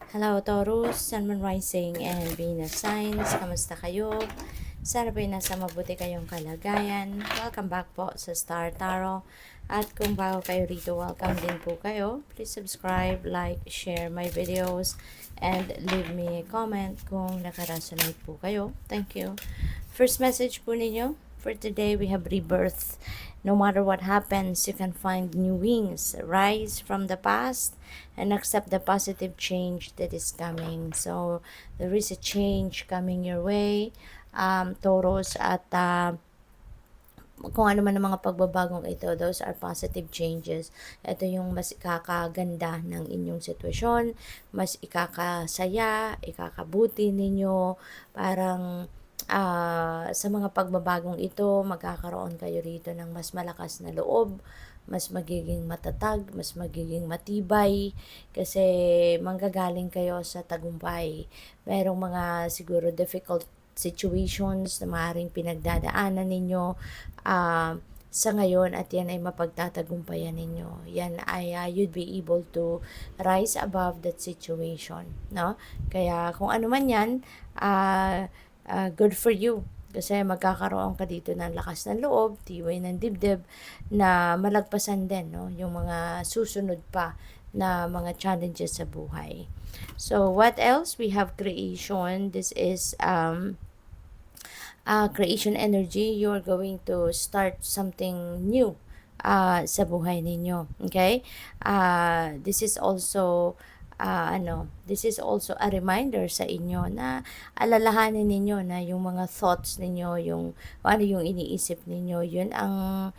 Hello Taurus, Sun, Moon Rising, and Venus Signs. Kamusta kayo? Sana po nasa mabuti kayong kalagayan. Welcome back po sa Star Tarot. At kung bago kayo rito, welcome din po kayo. Please subscribe, like, share my videos, and leave me a comment kung nakaresonate po kayo. Thank you. First message po ninyo for today, we have rebirth. No matter what happens, you can find new wings. Rise from the past and accept the positive change that is coming. So, there is a change coming your way, Taurus, at kung ano man ang mga pagbabagong ito, those are positive changes. Ito yung mas ikakaganda ng inyong sitwasyon, mas ikakasaya, ikakabuti ninyo, parang sa mga pagbabagong ito, magkakaroon kayo rito ng mas malakas na loob, mas magiging matatag, mas magiging matibay, kasi manggagaling kayo sa tagumpay. Merong mga siguro difficult situations na maaaring pinagdadaanan ninyo sa ngayon, at yan ay mapagtatagumpayan ninyo. Yan ay you'd be able to rise above that situation, no? Kaya kung ano man yan, good for you. Kasi magkakaroon ka dito ng lakas ng loob, tiway ng dibdib, na malagpasan din, no? Yung mga susunod pa na mga challenges sa buhay. So, what else? We have creation. This is creation energy. You're going to start something new sa buhay ninyo. Okay? This is also a reminder sa inyo na alalahanin ninyo na yung mga thoughts ninyo, yung ano yung iniisip ninyo, yun ang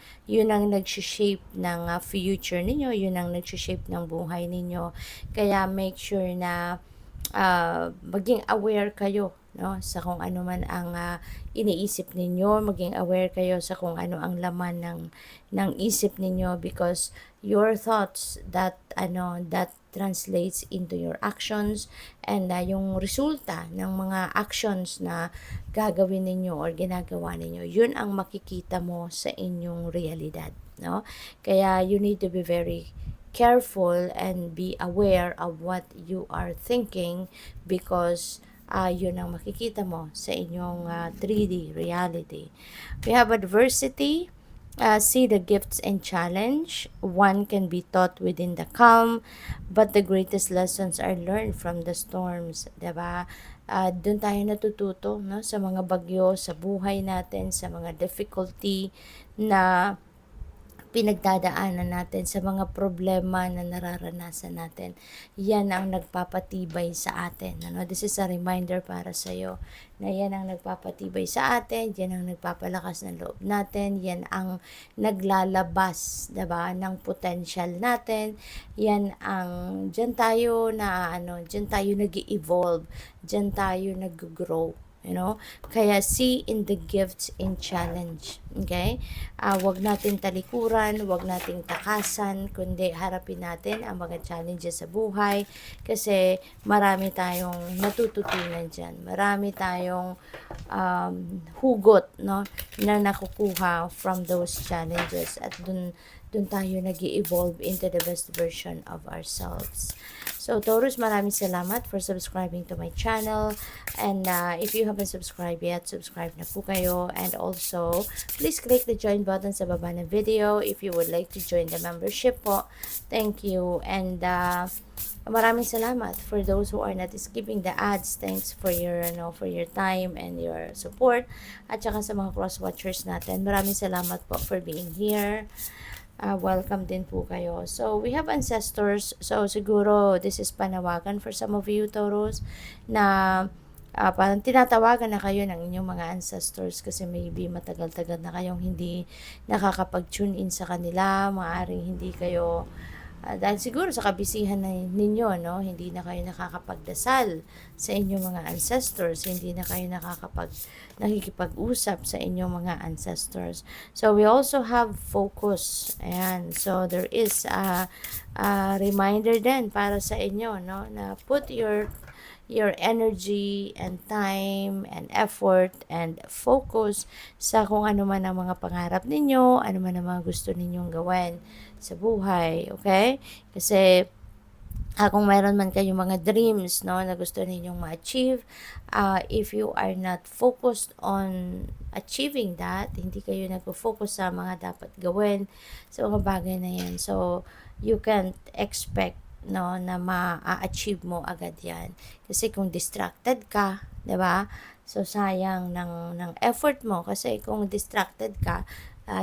nag-shape ng future ninyo, yun ang nag-shape ng buhay ninyo. Kaya make sure na maging aware kayo, no, sa kung ano man ang iniisip ninyo, maging aware kayo sa kung ano ang laman ng isip ninyo, because your thoughts that translates into your actions, and yung resulta ng mga actions na gagawin ninyo or ginagawa ninyo, yun ang makikita mo sa inyong realidad, no? Kaya you need to be very careful and be aware of what you are thinking, because yun ang makikita mo sa inyong 3D reality. We have adversity. See the gifts and challenge. One can be taught within the calm, but the greatest lessons are learned from the storms. Diba? Doon tayo natututo, no? Sa mga bagyo, sa buhay natin, sa mga difficulty na pinagdadaanan natin, sa mga problema na nararanasan natin. Yan ang nagpapatibay sa atin. This is a reminder para sa iyo na yan ang nagpapatibay sa atin, yan ang nagpapalakas ng loob natin, yan ang naglalabas, diba, ng potential natin. Yan ang diyan tayo nag-evolve, diyan tayo nag-grow. Kaya see in the gifts in challenge. Okay? Wag natin talikuran, wag nating takasan, kundi harapin natin ang mga challenges sa buhay, kasi marami tayong natututunan dyan. Marami tayong hugot, no, na nakukuha from those challenges, at dun tayo nag-evolve into the best version of ourselves. So, Taurus, maraming salamat for subscribing to my channel. And if you haven't subscribed yet, subscribe na po kayo. And also, please click the join button sa baba ng video if you would like to join the membership po. Thank you. And maraming salamat for those who are not skipping the ads. Thanks for your time and your support. At saka sa mga cross-watchers natin, maraming salamat po for being here. Welcome din po kayo. So, we have ancestors. So, siguro, this is panawagan for some of you, Taurus, na parang tinatawagan na kayo ng inyong mga ancestors, kasi maybe matagal-tagal na kayong hindi nakakapag-tune in sa kanila. Maaaring hindi kayo dahil siguro sa kabisihan na ninyo, no, hindi na kayo nakakapagdasal sa inyong mga ancestors, hindi na kayo nakikipag-usap sa inyong mga ancestors. So, we also have focus. Ayan. So, there is a reminder din para sa inyo, no, na put your energy and time and effort and focus sa kung ano man ang mga pangarap ninyo, ano man ang mga gusto ninyong gawin sa buhay, okay? Kasi Kung mayroon man kayong mga dreams, no, na gusto ninyong ma-achieve, if you are not focused on achieving that, hindi kayo nagfo-focus sa mga dapat gawin, sa mga bagay na yan. So, you can't expect, no, na ma-achieve mo agad yan. Kasi kung distracted ka, 'di ba? So, sayang ng effort mo. Kasi kung distracted ka,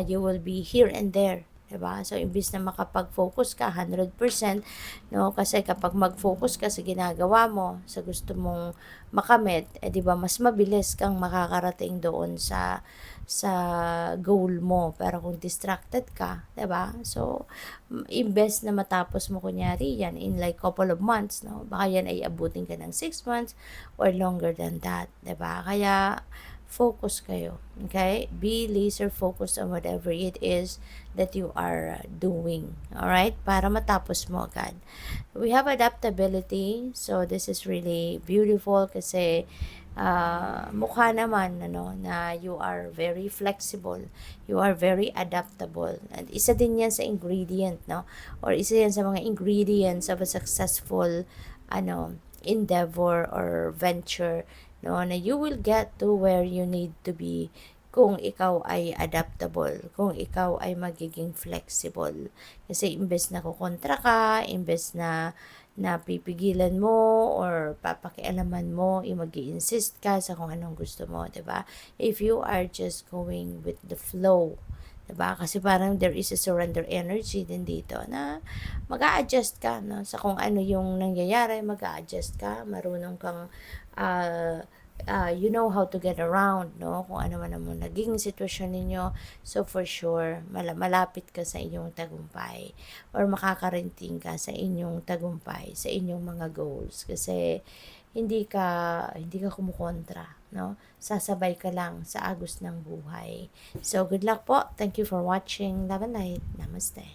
you will be here and there. 'Di ba? So, imbis na makapag-focus ka 100%, no? Kasi kapag mag-focus ka sa ginagawa mo, sa gusto mong makamit, 'di ba, mas mabilis kang makakarating doon sa goal mo. Pero kung distracted ka, 'di ba? So, imbes na matapos mo kunyari yan in like couple of months, no? Baka yan ay abutin ka ng 6 months or longer than that, 'di ba? Kaya focus kayo, okay? Be laser focused on whatever it is that you are doing, all right? Para matapos mo agad. We have adaptability, so this is really beautiful kasi mukha naman ano, na you are very flexible, you are very adaptable. And isa din yan sa ingredient, no? Or isa yan sa mga ingredients of a successful ano, endeavor or venture, no, na you will get to where you need to be kung ikaw ay adaptable, kung ikaw ay magiging flexible. Kasi imbes na kukontra ka, imbes na pipigilan mo or papakialaman mo, mag insist ka sa kung anong gusto mo, 'di ba? If you are just going with the flow, 'di ba? Kasi parang there is a surrender energy din dito na mag-a-adjust ka, no, sa kung ano yung nangyayari, mag-a-adjust ka, marunong kang uh, you know how to get around, no? Kung ano man ang naging sitwasyon ninyo. So, for sure, malapit ka sa inyong tagumpay or makakarating ka sa inyong tagumpay, sa inyong mga goals. Kasi, hindi ka kumukontra, no? Sasabay ka lang sa agos ng buhay. So, good luck po. Thank you for watching. Love and light. Namaste.